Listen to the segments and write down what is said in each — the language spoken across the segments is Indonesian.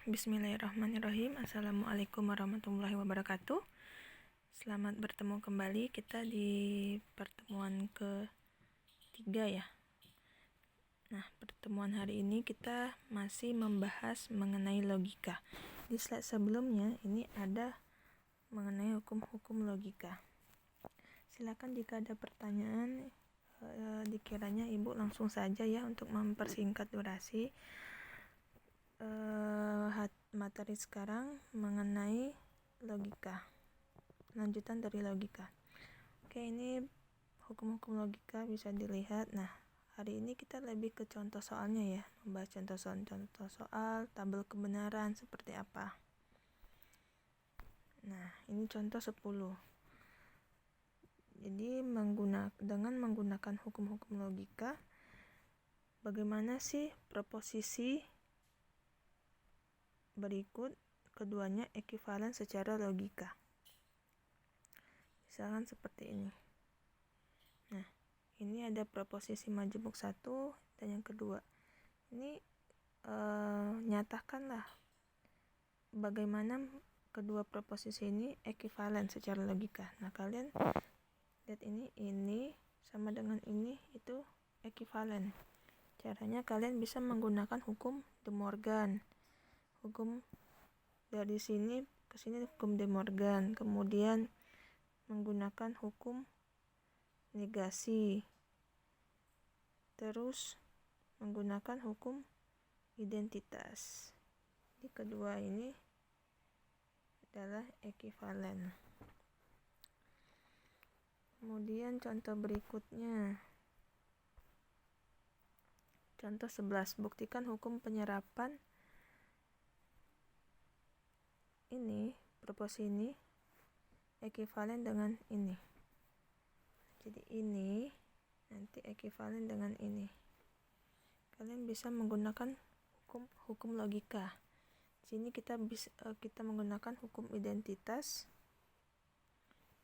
Bismillahirrahmanirrahim. Assalamualaikum warahmatullahi wabarakatuh. Selamat bertemu kembali kita di pertemuan ketiga ya. Nah, pertemuan hari ini kita masih membahas mengenai logika. Di slide sebelumnya ini ada mengenai hukum-hukum logika. Silakan jika ada pertanyaan, dikiranya Ibu langsung saja ya untuk mempersingkat durasi. Materi sekarang mengenai logika, lanjutan dari logika. Oke, ini hukum-hukum logika bisa dilihat. Nah, hari ini kita lebih ke contoh soalnya ya, membahas contoh soal tabel kebenaran seperti apa. Nah, ini contoh 10. Jadi dengan menggunakan hukum-hukum logika, bagaimana sih proposisi berikut keduanya ekuivalen secara logika. Misalkan seperti ini. Nah, ini ada proposisi majemuk 1 dan yang kedua. Ini nyatakanlah bagaimana kedua proposisi ini ekuivalen secara logika. Nah, kalian lihat ini sama dengan ini itu ekuivalen. Caranya kalian bisa menggunakan hukum De Morgan. Hukum dari sini ke sini hukum De Morgan, kemudian menggunakan hukum negasi, terus menggunakan hukum identitas. Jadi kedua ini adalah ekuivalen. Kemudian contoh berikutnya, contoh 11, buktikan hukum penyerapan ini, proposisi ini ekuivalen dengan ini. Jadi ini nanti ekuivalen dengan ini. Kalian bisa menggunakan hukum logika. Di sini kita menggunakan hukum identitas.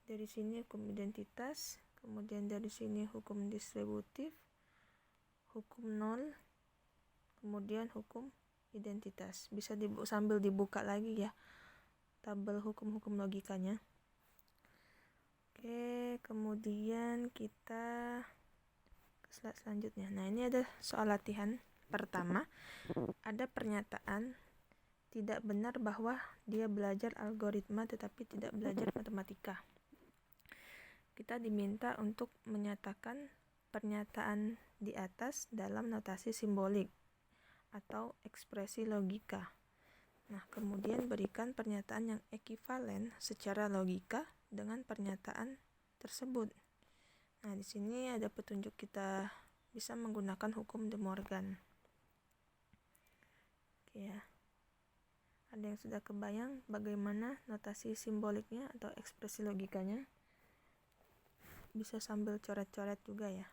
Dari sini hukum identitas, kemudian dari sini hukum distributif, hukum nol, kemudian hukum identitas. Bisa sambil dibuka lagi ya tabel hukum-hukum logikanya. Oke, kemudian kita ke slide selanjutnya. Nah, ini ada soal latihan. Pertama, ada pernyataan tidak benar bahwa dia belajar algoritma tetapi tidak belajar matematika. Kita diminta untuk menyatakan pernyataan di atas dalam notasi simbolik atau ekspresi logika. Nah, kemudian berikan pernyataan yang ekuivalen secara logika dengan pernyataan tersebut. Nah, di sini ada petunjuk kita bisa menggunakan hukum De Morgan. Oke ya. Ada yang sudah kebayang bagaimana notasi simboliknya atau ekspresi logikanya? Bisa sambil coret-coret juga ya.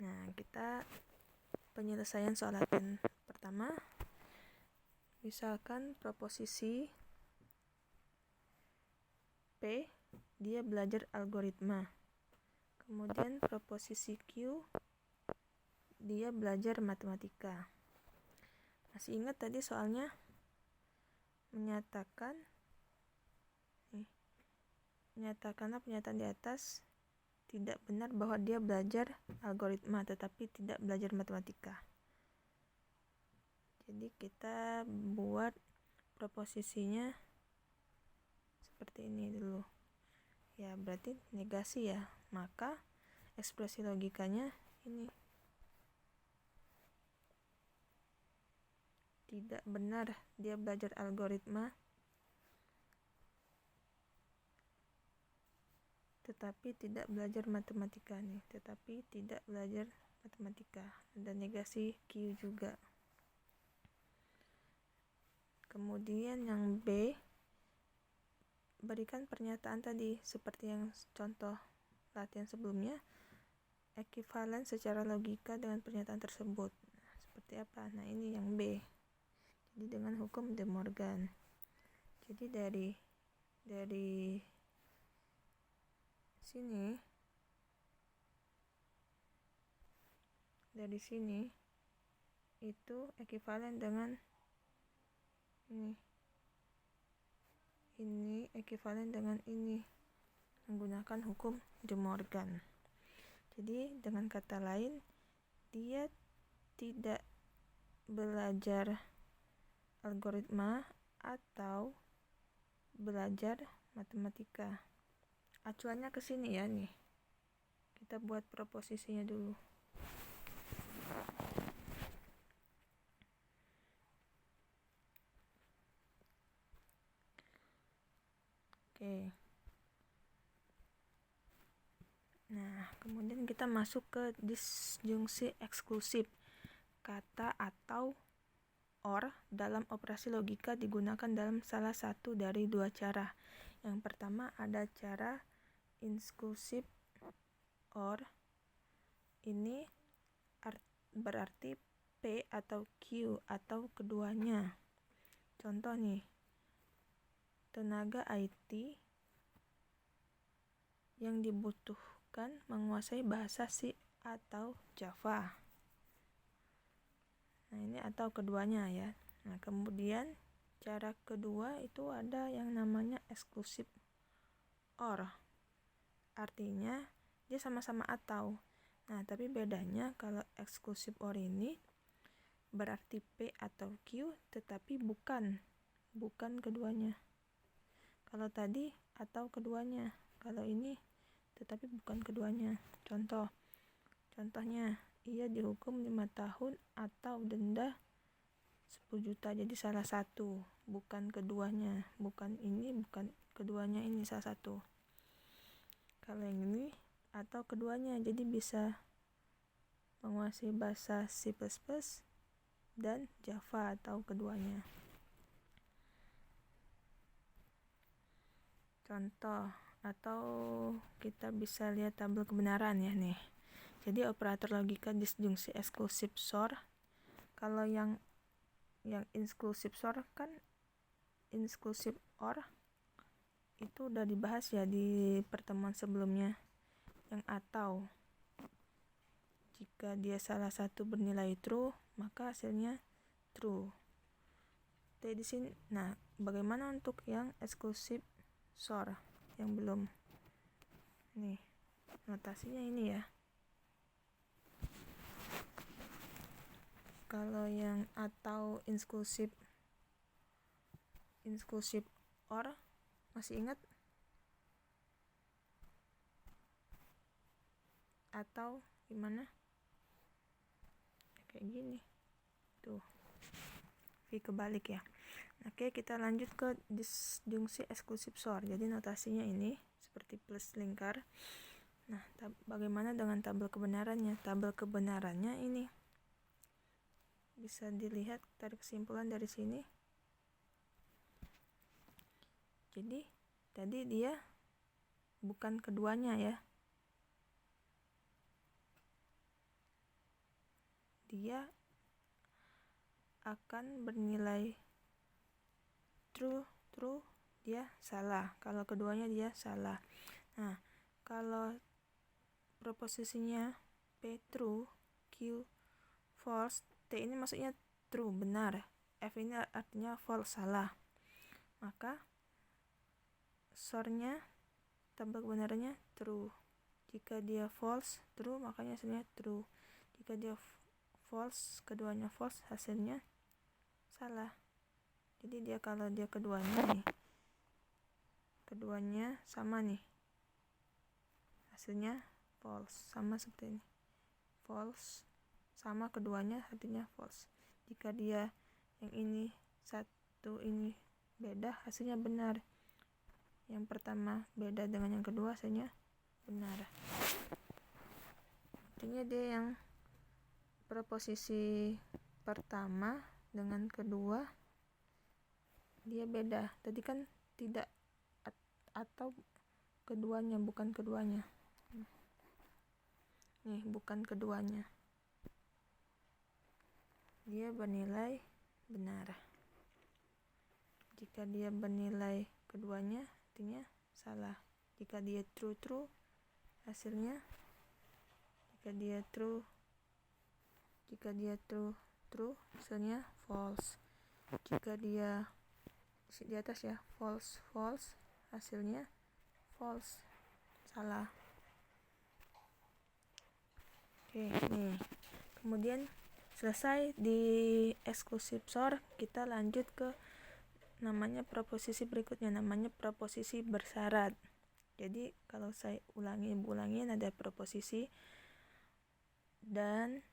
Nah, kita penyelesaian soal latihan pertama. Misalkan proposisi P, dia belajar algoritma. Kemudian proposisi Q, dia belajar matematika. Masih ingat tadi soalnya menyatakanlah pernyataan di atas tidak benar bahwa dia belajar algoritma tetapi tidak belajar matematika. Jadi kita buat proposisinya seperti ini dulu. Ya, berarti negasi ya. Maka ekspresi logikanya ini. Tidak benar dia belajar algoritma tetapi tidak belajar matematika nih. Tetapi tidak belajar matematika. Ada negasi Q juga. Kemudian yang B, berikan pernyataan tadi seperti yang contoh latihan sebelumnya, ekuivalen secara logika dengan pernyataan tersebut. Nah, seperti apa? Nah, ini yang B. Jadi dengan hukum De Morgan. Jadi dari sini itu ekuivalen dengan ini ekuivalen dengan ini menggunakan hukum De Morgan. Jadi dengan kata lain, dia tidak belajar algoritma atau belajar matematika. Acuannya ke sini ya nih. Kita buat proposisinya dulu. Oke. Nah, kemudian kita masuk ke disjungsi eksklusif. Kata atau or dalam operasi logika digunakan dalam salah satu dari dua cara. Yang pertama ada cara inklusif or. Ini berarti P atau Q atau keduanya. Contoh nih, tenaga IT yang dibutuhkan menguasai bahasa C atau Java. Nah, ini atau keduanya ya. Nah, kemudian cara kedua itu ada yang namanya eksklusif or. Artinya dia sama-sama atau. Nah, tapi bedanya kalau eksklusif or ini berarti P atau Q tetapi bukan keduanya. Kalau tadi atau keduanya, kalau ini tetapi bukan keduanya. Contohnya, ia dihukum 5 tahun atau denda 10 juta. Jadi salah satu, bukan keduanya. Bukan ini, bukan keduanya, ini salah satu. Kalau yang ini atau keduanya, jadi bisa menguasai bahasa C++ dan Java atau keduanya. Contoh, atau kita bisa lihat tabel kebenaran ya nih. Jadi operator logika disjungsi eksklusif SOR, kalau yang inklusif SOR kan inklusif OR itu udah dibahas ya di pertemuan sebelumnya. Yang atau, jika dia salah satu bernilai true, maka hasilnya true. Jadi di sini, nah, bagaimana untuk yang eksklusif SOR yang belum? Nih, notasinya ini ya. Kalau yang atau inklusif OR masih ingat? Atau gimana? Kayak gini. Tuh. Oke, kebalik ya. Oke, kita lanjut ke disjungsi eksklusif SOR. Jadi notasinya ini seperti plus lingkar. Nah, bagaimana dengan tabel kebenarannya? Tabel kebenarannya ini bisa dilihat, tarik kesimpulan dari sini. Jadi tadi dia bukan keduanya ya. Dia akan bernilai true, dia salah. Kalau keduanya dia salah. Nah, kalau proposisinya P true, Q false, T ini maksudnya true, benar, F ini artinya false, salah. Maka SOR-nya, tabel kebenarannya true. Jika dia false, true, makanya hasilnya true. Jika dia false, keduanya false, hasilnya salah. Jadi dia kalau dia keduanya nih, keduanya sama nih, hasilnya false, sama seperti ini, false sama keduanya artinya false. Jika dia yang ini satu, ini beda, hasilnya benar. Yang pertama beda dengan yang kedua, hasilnya benar. Artinya dia yang proposisi pertama dengan kedua dia beda. Tadi kan tidak atau keduanya, bukan keduanya. Nih, bukan keduanya. Dia bernilai benar. Jika dia bernilai keduanya, artinya salah. Jika dia true, hasilnya jika dia true, hasilnya false. Jika dia di atas ya, false, hasilnya false, salah. Oke, nih. Kemudian selesai di exclusive SOR, kita lanjut ke namanya proposisi berikutnya, namanya proposisi bersyarat. Jadi kalau saya ulangin ada proposisi dan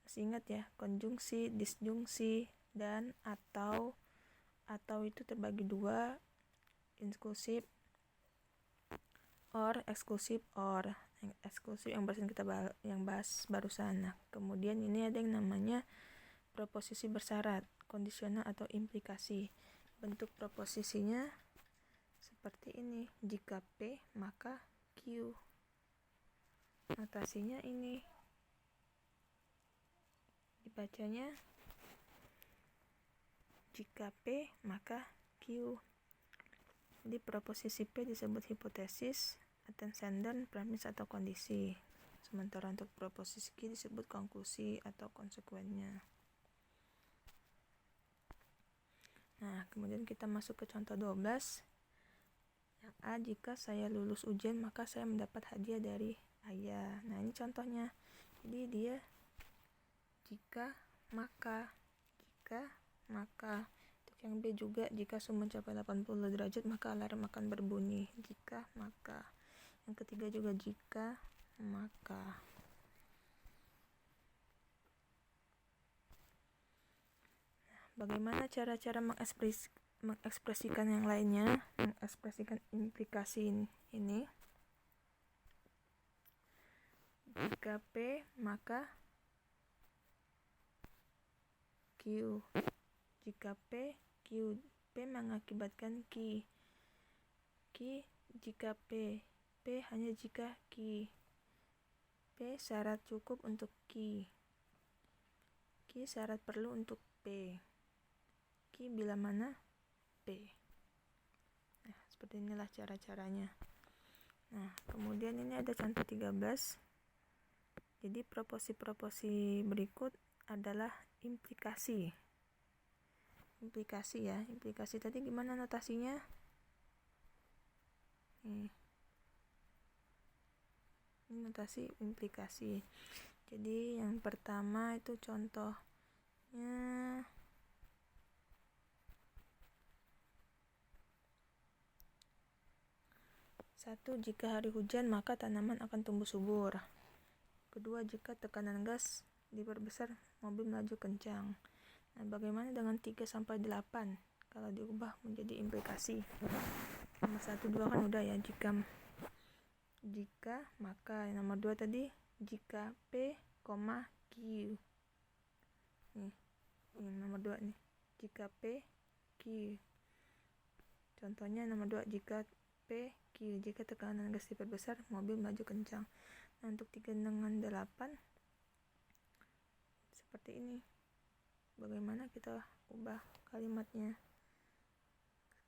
masih ingat ya, konjungsi, disjungsi, dan atau itu terbagi dua, inklusif or, eksklusif or. Yang eksklusif yang barusan kita bahas barusan. Nah, kemudian ini ada yang namanya proposisi bersyarat, kondisional atau implikasi. Bentuk proposisinya seperti ini. Jika P, maka Q. Notasinya ini. Dibacanya jika P, maka Q. Jadi proposisi P disebut hipotesis, antecedent, premis atau kondisi. Sementara untuk proposisi Q disebut konklusi atau konsekuennya. Nah, kemudian kita masuk ke contoh 12. Yang A, jika saya lulus ujian maka saya mendapat hadiah dari ayah. Nah, ini contohnya. Jadi dia jika, maka. Untuk yang B juga, jika suhu mencapai 80 derajat maka alarm akan berbunyi. Jika, maka. Yang ketiga juga jika, maka. Bagaimana cara-cara mengekspresikan yang lainnya, mengekspresikan implikasi ini? Jika P, maka Q. Jika P, Q. P mengakibatkan Q. Q jika P. P hanya jika Q. P syarat cukup untuk Q. Q syarat perlu untuk P. Q bila mana P. Nah, seperti inilah cara-caranya. Nah, kemudian ini ada contoh 13. Jadi proposi berikut adalah implikasi. Implikasi ya. Implikasi tadi gimana notasinya? Ini notasi implikasi. Jadi yang pertama itu contohnya satu, jika hari hujan maka tanaman akan tumbuh subur. Kedua, jika tekanan gas diperbesar mobil melaju kencang. Nah, bagaimana dengan 3 sampai 8 kalau diubah menjadi implikasi? Nomor 1, 2 kan udah ya, jika maka. Nomor 2 tadi jika P, Q. Nih, nomor 2 nih. Jika P, Q. Contohnya nomor 2, jika P, Q. Jika tekanan gas diperbesar, mobil melaju kencang. Nah, untuk 3 dengan 8 seperti ini. Bagaimana kita ubah kalimatnya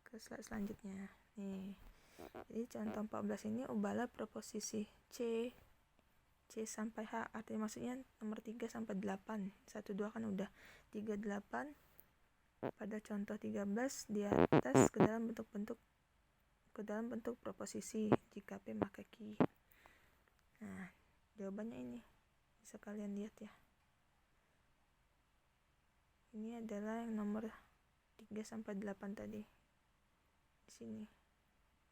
ke slide selanjutnya. Nih. Jadi contoh 14 ini ubahlah proposisi C sampai H. Artinya maksudnya nomor 3 sampai 8. 1 2 kan udah. 3 8 pada contoh 13 di atas ke dalam bentuk proposisi jika P maka Q. Nah, jawabannya ini bisa kalian lihat ya. Ini adalah yang nomor 3 sampai 8 tadi. Di sini.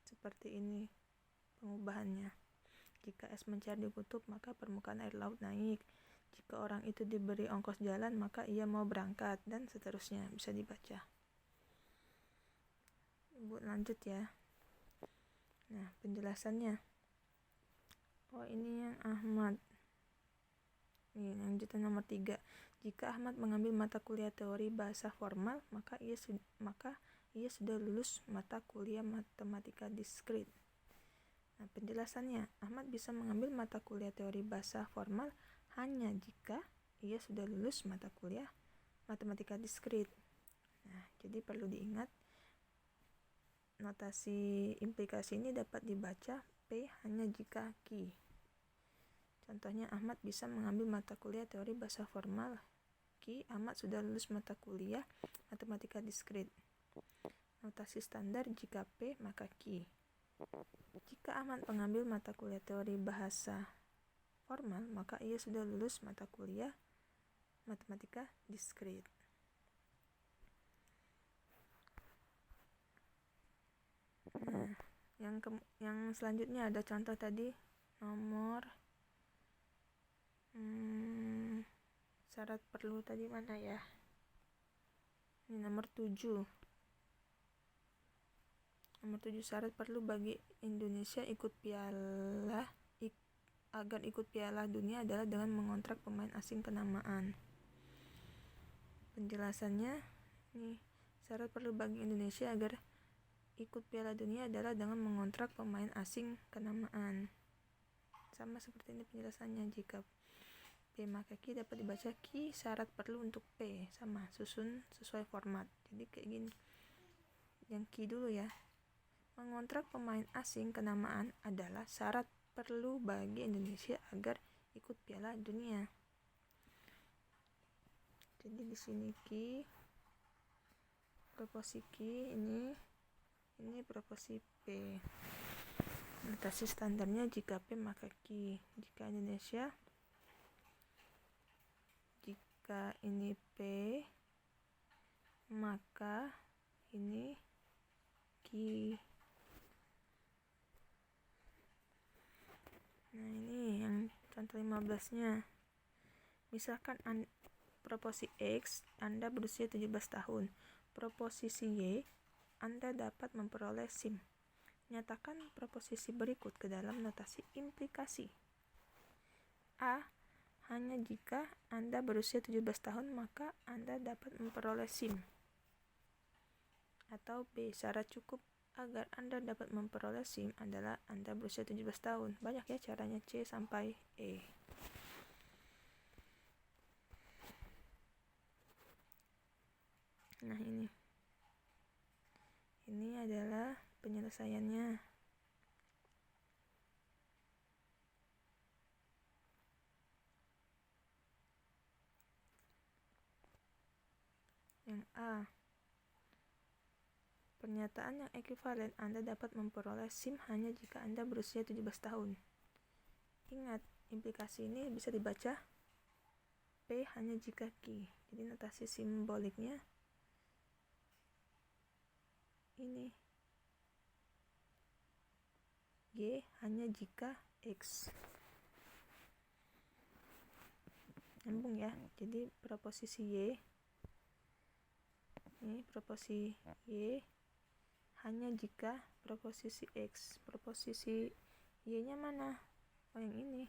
Seperti ini pengubahannya. Jika es mencair di kutub, maka permukaan air laut naik. Jika orang itu diberi ongkos jalan, maka ia mau berangkat, dan seterusnya. Bisa dibaca. Ibu lanjut ya. Nah, penjelasannya. Oh, ini yang Ahmad. Ini lanjutan nomor 3. Jika Ahmad mengambil mata kuliah teori bahasa formal, maka ia sudah lulus mata kuliah matematika diskrit. Nah, penjelasannya, Ahmad bisa mengambil mata kuliah teori bahasa formal hanya jika ia sudah lulus mata kuliah matematika diskrit. Nah, jadi perlu diingat, notasi implikasi ini dapat dibaca P hanya jika Q. Contohnya, Ahmad bisa mengambil mata kuliah teori bahasa formal. Q, Ahmad sudah lulus mata kuliah matematika diskrit. Notasi standar jika P maka Q. Jika Ahmad mengambil mata kuliah teori bahasa formal, maka ia sudah lulus mata kuliah matematika diskrit. Nah, yang selanjutnya ada contoh tadi nomor syarat perlu tadi mana ya? Ini nomor 7. Nomor 7 syarat perlu bagi Indonesia agar ikut Piala Dunia adalah dengan mengontrak pemain asing kenamaan. Penjelasannya nih, syarat perlu bagi Indonesia agar ikut Piala Dunia adalah dengan mengontrak pemain asing kenamaan. Sama seperti ini penjelasannya, jika P maka Q dapat dibaca Q syarat perlu untuk P, sama susun sesuai format. Jadi kayak gini. Yang Q dulu ya. Mengontrak pemain asing kenamaan adalah syarat perlu bagi Indonesia agar ikut Piala Dunia. Jadi di sini Q, proposi Q ini proposi P. Notasi standarnya jika P maka Q. Jika Indonesia, jika ini P maka ini Q. Nah, ini yang contoh 15-nya. Misalkan proposisi X, Anda berusia 17 tahun. Proposisi Y, Anda dapat memperoleh SIM. Nyatakan proposisi berikut ke dalam notasi implikasi. A. Hanya jika Anda berusia 17 tahun, maka Anda dapat memperoleh SIM. Atau B. Syarat cukup agar Anda dapat memperoleh SIM adalah Anda berusia 17 tahun. Banyak ya caranya, C sampai E. Nah, ini adalah penyelesaiannya. Yang A. Pernyataan yang ekuivalen, Anda dapat memperoleh SIM hanya jika Anda berusia 17 tahun. Ingat, implikasi ini bisa dibaca P hanya jika Q. Jadi notasi simboliknya ini. G hanya jika X. Nyambung ya. Jadi proposisi Y. Ini proposisi Y hanya jika proposisi X. Proposisi Y-nya mana? Oh, yang ini.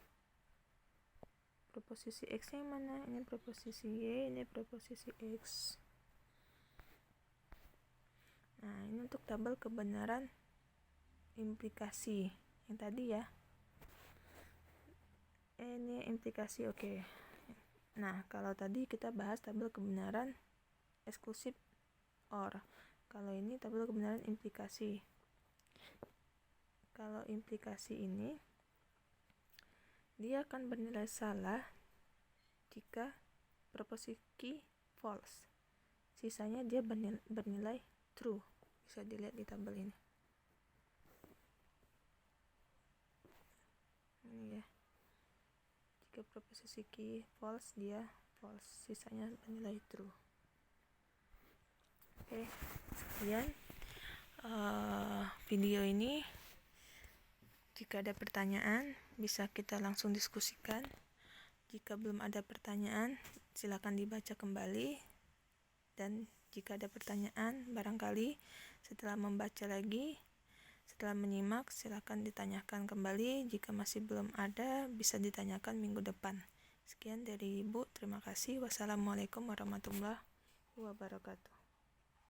Proposisi X-nya yang mana? Ini proposisi Y, ini proposisi X. Nah, ini untuk tabel kebenaran implikasi yang tadi ya. Ini implikasi, oke. Nah, kalau tadi kita bahas tabel kebenaran eksklusif OR. Kalau ini tabel kebenaran implikasi. Kalau implikasi ini, dia akan bernilai salah jika proposisi Q false. Sisanya dia bernilai true. Bisa dilihat di tabel ini. Ini ya. Jika proposisi Q false, dia false. Sisanya bernilai true. Oke, sekian video ini. Jika ada pertanyaan, bisa kita langsung diskusikan. Jika belum ada pertanyaan, silakan dibaca kembali. Dan jika ada pertanyaan, barangkali setelah membaca lagi, setelah menyimak, silakan ditanyakan kembali. Jika masih belum ada, bisa ditanyakan minggu depan. Sekian dari Ibu, terima kasih. Wassalamualaikum warahmatullahi wabarakatuh.